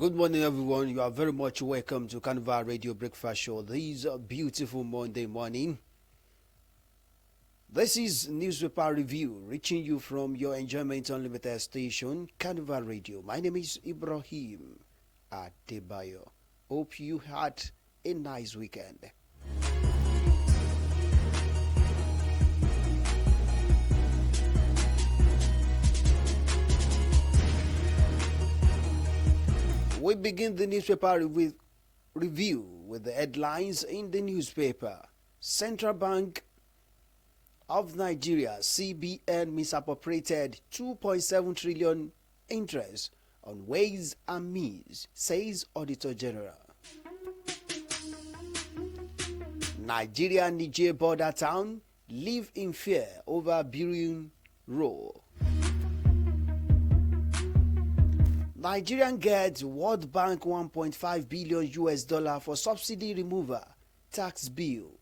Good morning, everyone. You are very much welcome to Carnival Radio Breakfast Show. This beautiful Monday morning. This is newspaper review reaching you from your Enjoyment Unlimited station, Carnival Radio. My name is Ibrahim Adebayo. Hope you had a nice weekend. We begin the newspaper review with the headlines in the newspaper. Central Bank of Nigeria, CBN, misappropriated 2.7 trillion interest on Ways and Means, says Auditor General. Nigeria and Niger border town live in fear over Bureau Row. Nigerian gets World Bank $1.5 billion for subsidy removal tax bill.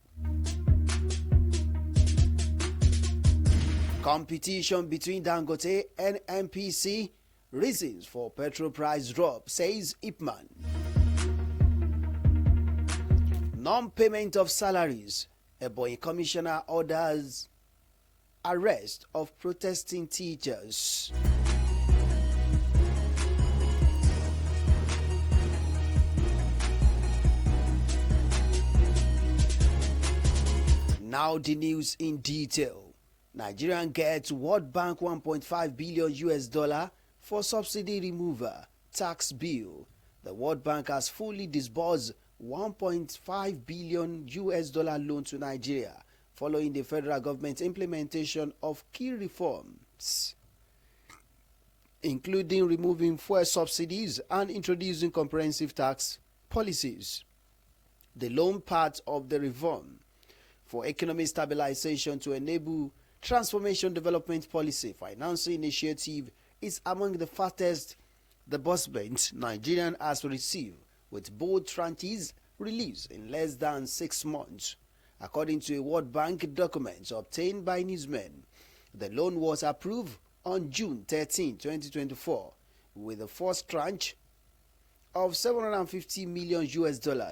Competition between Dangote and MPC, reasons for petrol price drop, says Ipman. Non-payment of salaries, Ebonyi Commissioner orders arrest of protesting teachers. Now the news in detail. Nigerian gets World Bank $1.5 billion for subsidy removal tax bill. The World Bank has fully disbursed $1.5 billion loan to Nigeria following the federal government's implementation of key reforms, including removing fuel subsidies and introducing comprehensive tax policies. The loan part of the reform for economic stabilization to enable transformation development policy financing initiative is among the fastest disbursement Nigerian has received, with both tranches released in less than 6 months. According to a World Bank document obtained by newsmen, the loan was approved on June 13, 2024, with the first tranche of $750 million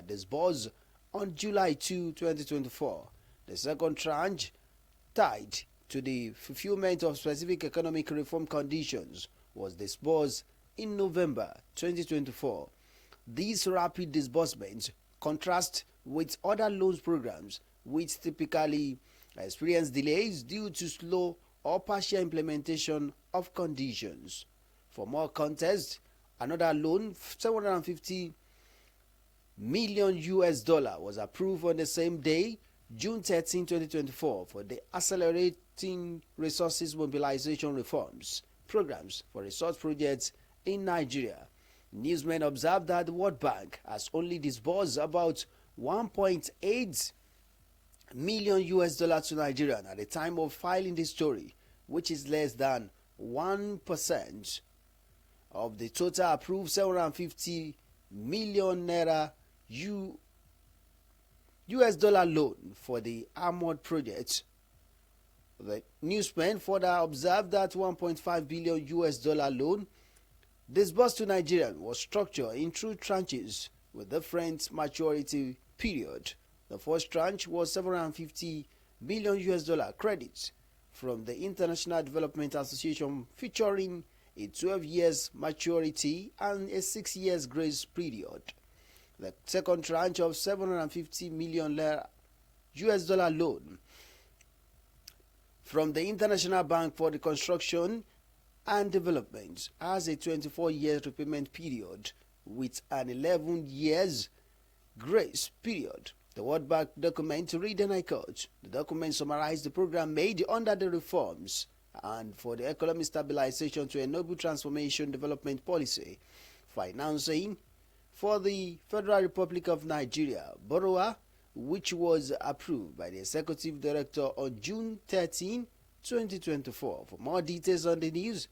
disbursed on July 2, 2024. The second tranche, tied to the fulfillment of specific economic reform conditions, was disbursed in November 2024. These rapid disbursements contrast with other loans programs which typically experience delays due to slow or partial implementation of conditions. For more context, another loan, $750 million was approved on the same day, June 13, 2024, for the Accelerating Resources Mobilization Reforms programs for resource projects in Nigeria. Newsmen observed that the World Bank has only disbursed about $1.8 million to Nigeria at the time of filing this story, which is less than 1% of the total approved $750 million US dollar loan for the armored project. The newsman further observed that $1.5 billion loan disbursed to Nigeria was structured in 2 tranches with different maturity period. The first tranche was $750 million credits from the International Development Association, featuring a 12 years maturity and a 6 years grace period. The second tranche of $750 million loan from the International Bank for Reconstruction and Development has a 24 years repayment period with an 11 years grace period. The World Bank document read, and I quote, the document summarized the program made under the reforms and for the economic stabilization to enable transformation development policy financing for the Federal Republic of Nigeria borrower, which was approved by the Executive Director on June 13, 2024. For more details on the news,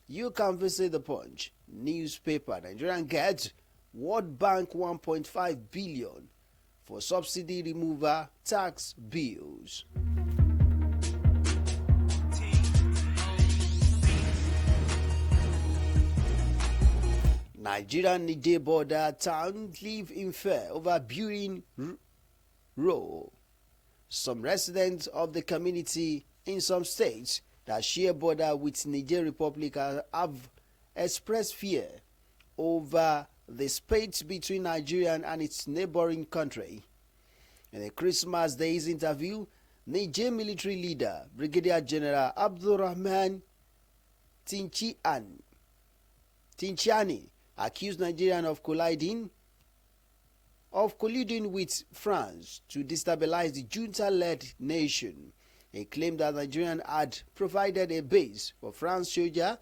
you can visit the Punch newspaper. Nigerian gets World Bank $1.5 billion for subsidy removal tax bills. Nigeria-Niger border towns live in fear over building row. Some residents of the community in some states that share border with Niger Republic have expressed fear over the space between Nigeria and its neighboring country. In a Christmas Day's interview, Niger military leader Brigadier General Abdulrahman Tinchiani accused Nigeria of colluding with France to destabilize the junta-led nation. He claimed that Nigeria had provided a base for French soldiers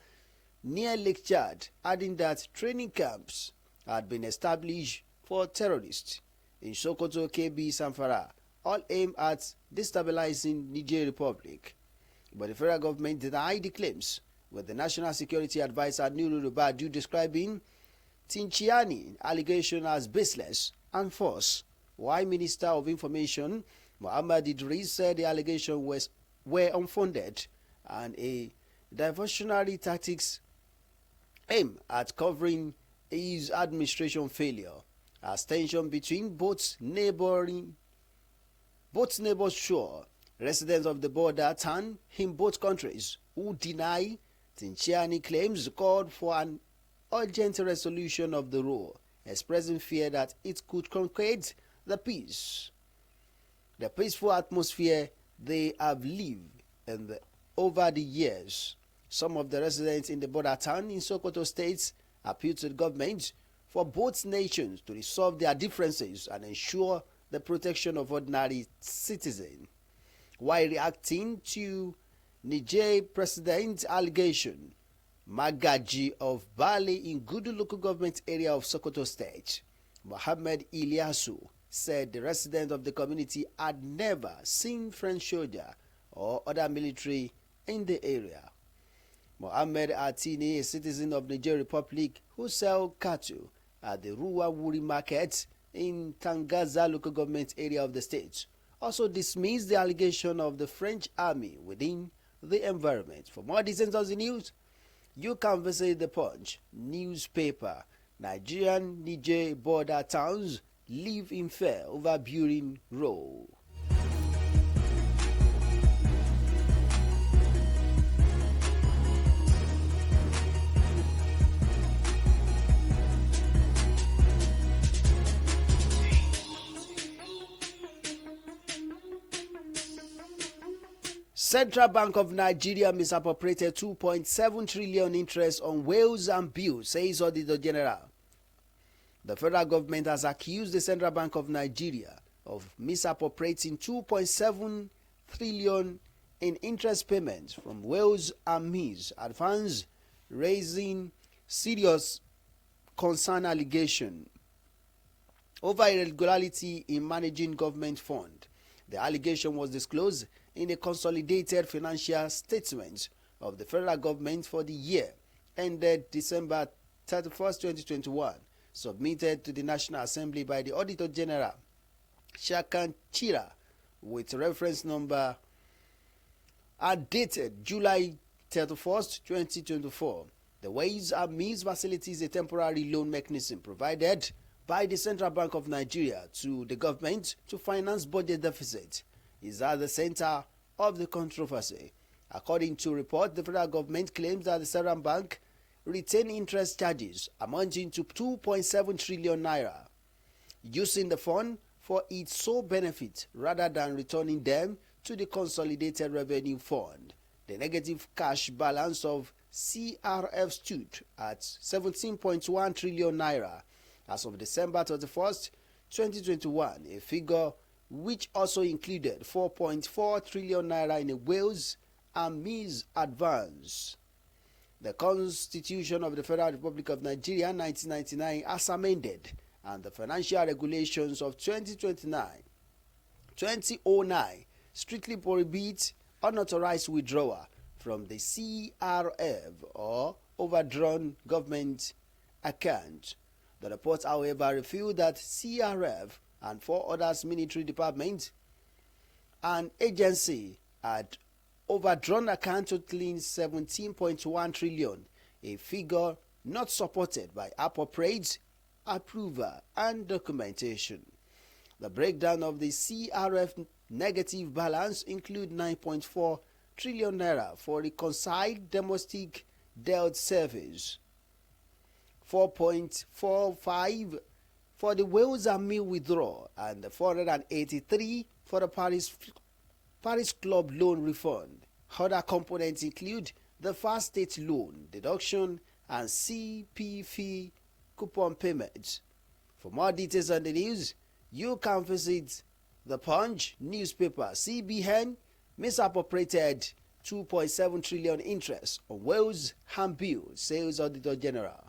near Lake Chad, adding that training camps had been established for terrorists in Sokoto, Kebbi, Zamfara, all aimed at destabilizing Niger Republic. But the federal government denied the claims, with the National Security Advisor Nuru Rubadu describing Tinchiani allegation as baseless and false, while Minister of Information Muhammad Idris said the allegations were unfounded and a diversionary tactics aimed at covering his administration failure, as tension between both neighbors show. Residents of the border town in both countries who deny Tinchiani claims called for an urgent resolution of the row, expressing fear that it could conclude the peaceful atmosphere they have lived in over the years. Some of the residents in the border town in Sokoto State appealed to the government for both nations to resolve their differences and ensure the protection of ordinary citizens. While reacting to Niger President's allegation, Magaji of Bali in Gudu local government area of Sokoto State, Mohammed Ilyasu, said the residents of the community had never seen French soldier or other military in the area. Mohammed Atini, a citizen of Niger Republic who sells cattle at the Ruwa Wuri market in Tangaza local government area of the state, also dismissed the allegation of the French army within the environment. For more details on the news, you can visit the Punch newspaper. Nigerian Niger border towns live in fear over building road. Central Bank of Nigeria misappropriated 2.7 trillion interest on wills and bills, says Auditor General. The federal government has accused the Central Bank of Nigeria of misappropriating 2.7 trillion in interest payments from wills and mills advance, raising serious concern allegation over irregularity in managing government fund. The allegation was disclosed in a consolidated financial statement of the federal government for the year ended December 31st, 2021, submitted to the National Assembly by the Auditor General, Shakan Chira, with reference number and dated July 31st, 2024. The Ways and Means Facility is a temporary loan mechanism provided by the Central Bank of Nigeria to the government to finance budget deficit. Is at the center of the controversy. According to report, the federal government claims that the Central Bank retained interest charges amounting to 2.7 trillion naira, using the fund for its sole benefit rather than returning them to the Consolidated Revenue Fund. The negative cash balance of CRF stood at 17.1 trillion naira as of December 31st, 2021, a figure which also included 4.4 trillion naira in a wills and mills advance. The Constitution of the Federal Republic of Nigeria 1999 as amended and the financial regulations of 2009 strictly prohibit unauthorized withdrawal from the CRF or overdrawn government account. The report, however, revealed that CRF and 4 others military departments and agency had overdrawn account totaling 17.1 trillion, a figure not supported by appropriate approval and documentation. The breakdown of the CRF negative balance include 9.4 trillion naira for reconciled domestic debt service, 4.45 for the Wales and Mill withdrawal, and 483 for the Paris Club loan refund. Other components include the Fast State loan deduction and CP fee coupon payments. For more details on the news, you can visit the Punch newspaper. CBN misappropriated 2.7 trillion interest on Wales and Bill, Sales Auditor General.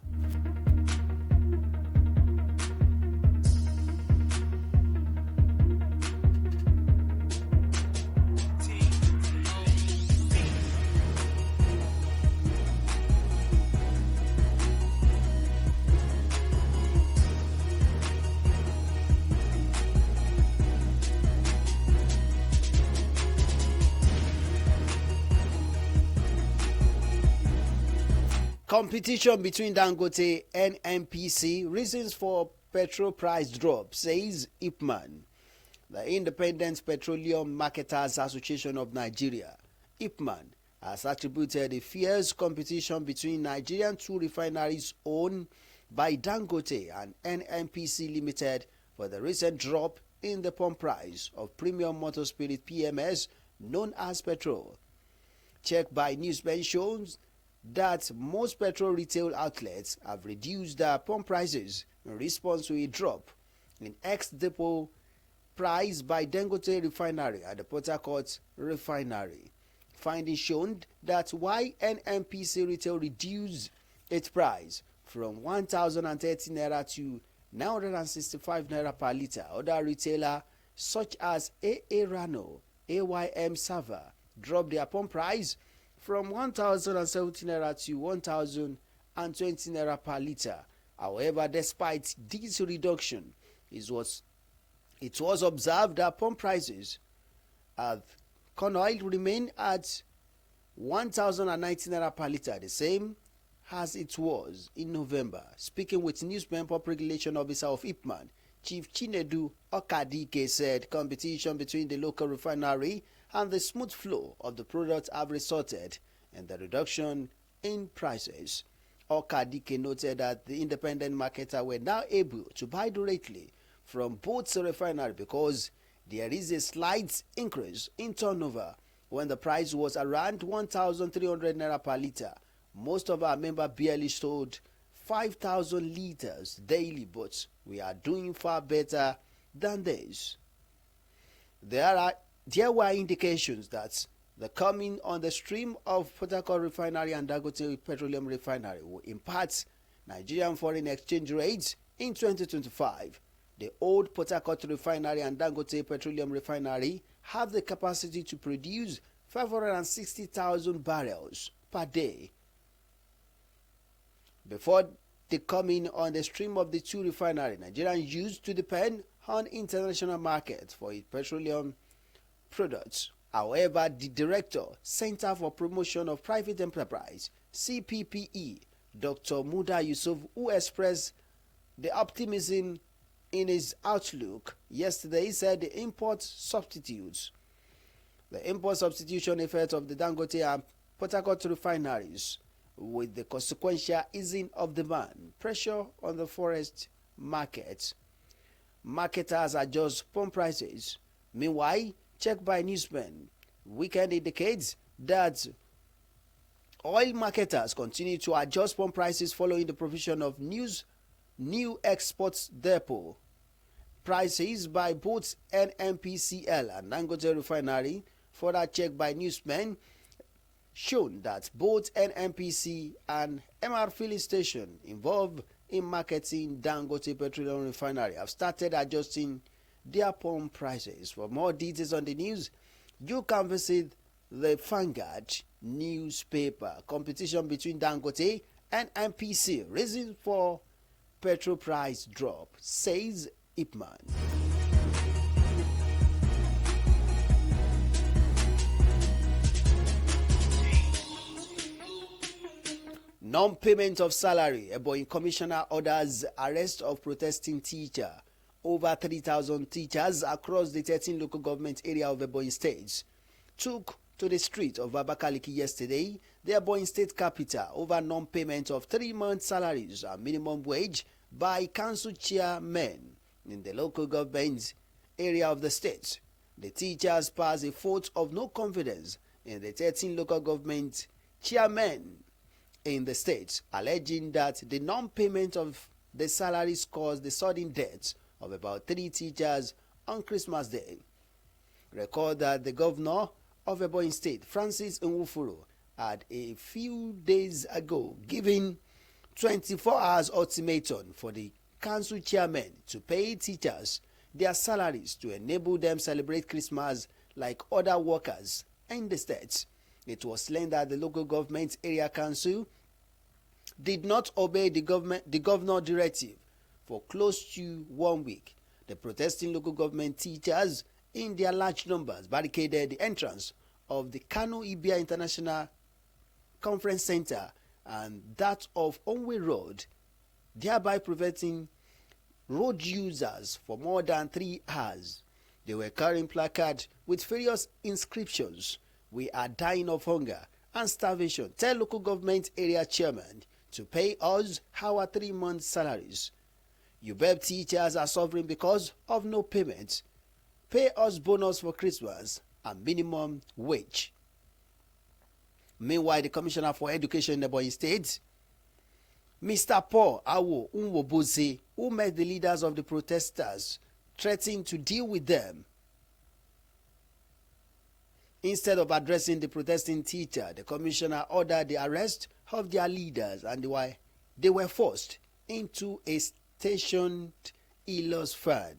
Competition between Dangote and NPC, reasons for petrol price drop, says Ipman. The Independent Petroleum Marketers Association of Nigeria, Ipman, has attributed a fierce competition between Nigerian two refineries owned by Dangote and NNPC Limited for the recent drop in the pump price of premium motor spirit PMS known as petrol. Check by Newsman shows that most petrol retail outlets have reduced their pump prices in response to a drop in ex-depot price by Dangote Refinery and the Port Harcourt Refinery. Findings shown that while NNPC retail reduced its price from 1,030 naira to 965 naira per litre, other retailers such as AA Rano, AYM Sava dropped their pump price from 1,070 naira to 1,020 naira per litre. However, despite this reduction, it was observed that pump prices at corn oil remain at 1,090 naira per litre, the same as it was in November. Speaking with Newsman Public Relations Officer of Ipman, Chief Chinedu Okadike said competition between the local refinery and the smooth flow of the products have resulted in the reduction in prices. Okadike noted that the independent marketers were now able to buy directly from both refineries because there is a slight increase in turnover. When the price was around 1,300 naira per litre, most of our members barely sold 5,000 litres daily, but we are doing far better than this. There were indications that the coming on the stream of Port Harcourt Refinery and Dangote Petroleum Refinery will impact Nigerian foreign exchange rates in 2025. The old Port Harcourt Refinery and Dangote Petroleum Refinery have the capacity to produce 560,000 barrels per day. Before the coming on the stream of the two refineries, Nigerians used to depend on international markets for its petroleum products. However, the Director, Center for Promotion of Private Enterprise, CPPE, Dr. Muda Yusuf, who expressed the optimism in his outlook yesterday, said the import substitution effect of the Dangote and Port Harcourt refineries, with the consequential easing of demand pressure on the forest market. Marketers adjust pump prices. Meanwhile, check by Newsman weekend indicates that oil marketers continue to adjust pump prices following the provision of new exports depot prices by both NNPCL and Dangote Refinery. Further check by Newsman shown that both NNPC and MR filling station involved in marketing Dangote Petroleum Refinery have started adjusting their pump prices. For more details on the news, you can visit the Vanguard newspaper. Competition between Dangote and NPC, reason for petrol price drop, says Ipman. Non-payment of salary. Ebonyi Commissioner orders arrest of protesting teacher. Over 3,000 teachers across the 13 local government area of Oyo State took to the street of Abakaliki yesterday, the Oyo State capital, over non-payment of 3-month salaries and minimum wage by council chairmen in the local government area of the state. The teachers passed a vote of no confidence in the 13 local government chairmen in the state, alleging that the non-payment of the salaries caused the sudden death of about 3 teachers on Christmas Day. Recall that the governor of Oyo State, Francis Nwufuru, had a few days ago given 24 hours ultimatum for the council chairmen to pay teachers their salaries to enable them celebrate Christmas like other workers in the state. It was learned that the local government area council did not obey the governor directive for close to 1 week. The protesting local government teachers in their large numbers barricaded the entrance of the Kano Ibia International Conference Center and that of Onwe Road, thereby preventing road users for more than 3 hours. They were carrying placards with various inscriptions. We are dying of hunger and starvation. Tell local government area chairman to pay us our 3-month salaries. UBEB teachers are suffering because of no payment. Pay us bonus for Christmas and minimum wage. Meanwhile, the Commissioner for Education in the Oyo State, Mr. Paul Awo Unwoboze, who met the leaders of the protesters, threatened to deal with them. Instead of addressing the protesting teacher, the commissioner ordered the arrest of their leaders and they were forced into a stationed Ilos fund.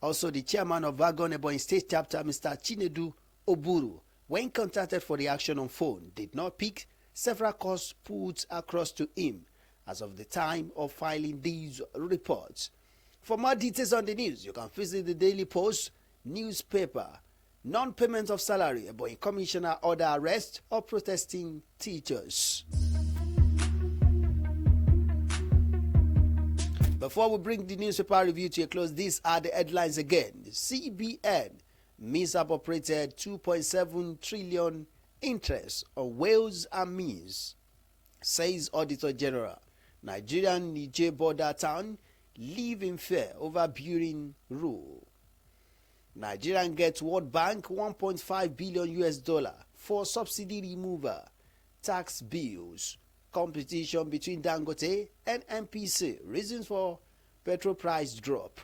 Also, the chairman of Vagon Oyo State chapter, Mr. Chinedu Oburu, when contacted for the action on phone, did not pick several calls put across to him as of the time of filing these reports. For more details on the news, you can visit the Daily Post newspaper. Non-payment of salary, Oyo Commissioner order arrest of protesting teachers. Before we bring the newspaper review to a close, these are the headlines again. CBN misappropriated 2.7 trillion interest on Wales and means, says Auditor General. Nigerian Niger border town live in fear over building rule. Nigerian gets World Bank $1.5 billion for subsidy removal. Tax bills. Competition between Dangote and MPC. Reasons for petrol price drop.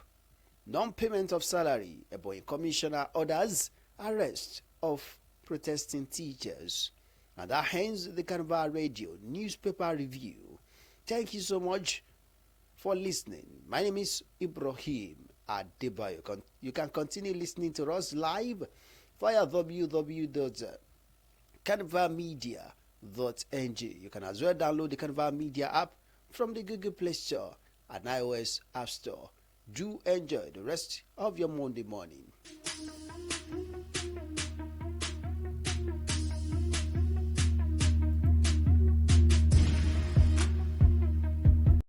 Non-payment of salary. Oyo Commissioner orders arrest of protesting teachers. And that ends the Carnival Radio newspaper review. Thank you so much for listening. My name is Ibrahim Adebayo. You can continue listening to us live via www.carnivalmedia.ng. You can as well download the Carnival Media app from the Google Play Store and iOS App Store. Do enjoy the rest of your Monday morning.